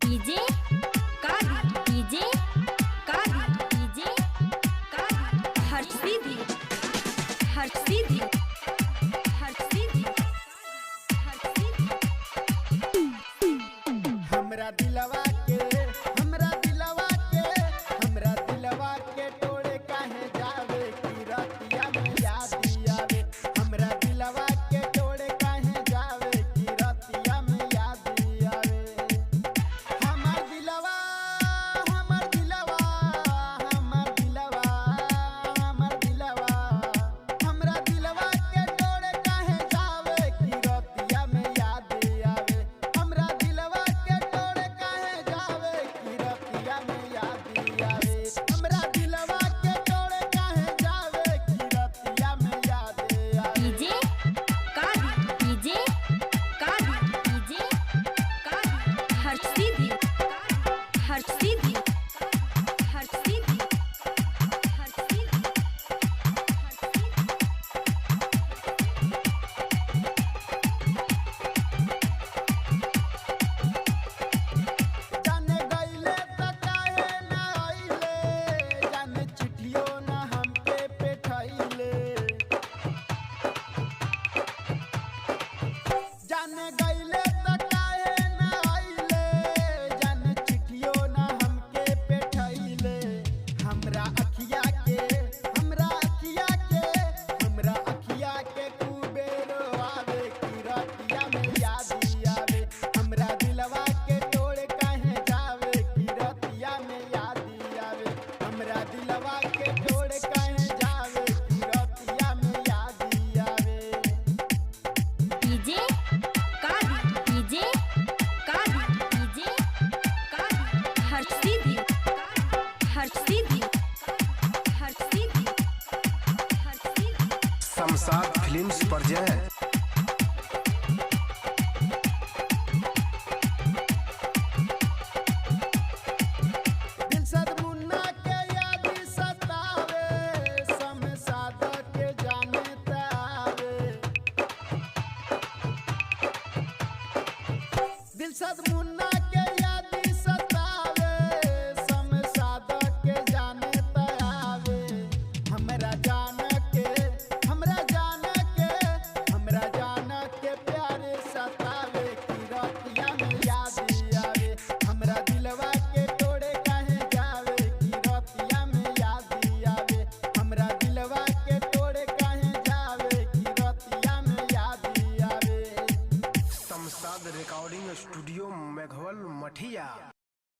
DJ कादी DJ कादी DJ कादी हर सीधी हर सीधी हर सीधी हर सीधी हमरा दिलवा के हमरा दिलवा के हमरा दिलवा के तोड़े काहे जावे की रतिया में याद आवे। हमरा दिलवा के तोड़े काहे जावे की रतिया में याद आवे। हमर दिलवा हमर दिलवा हमर दिलवा हमर दिलवा हमरा दिलवा के तोड़े काहे जावे की रतिया में याद आवे। हमरा दिलवा के तोड़े काहे जावे की रतिया में याद आवे। हमरा दिलवा के तोड़े काहे जावे की रतिया में याद आवे। डीजे कादी डीजे कादी डीजे कादी हर सीधी हर सीधी हर सीधी हर सीधी हर सीधी जाने गईले त काहे ना आइले जाने चिट्ठियों ना हमके पेठैले। जाने गईले त काहे ना आइले जाने चिट्ठियों ना हमके पेठैले। हमरा अखिया के हमरा अखिया के हमरा अखिया के खूबे रोआवे की रतिया में याद आवे। हमरा दिलवा के तोड़े काहे जावे की रतिया में याद आवे। हमरा दिलवा के तोड़े काहे जावे की रतिया में याद आवे। डीजे कादी डीजे कादी डीजे कादी हर सीधी हर सीधी हर सीधी हर सीधी शमशाद फिल्म्स पर जय। दिलशद मुन्ना के याद सतावे शमशाद के जाने तावे। दिलशद मुन्ना के याद सतावे शमशाद के जाने तावे। हमरा जान के हमरा जान के हमरा जान के प्यारे सतावे की रतिया में याद आवे। हमरा दिलवा के तोड़े काहे जावे की रतिया में याद आवे। हमरा दिलवा के तोड़े काहे जावे की रतिया में याद आवे। शमशाद रिकॉर्डिंग स्टूडियो मेघवल मठिया।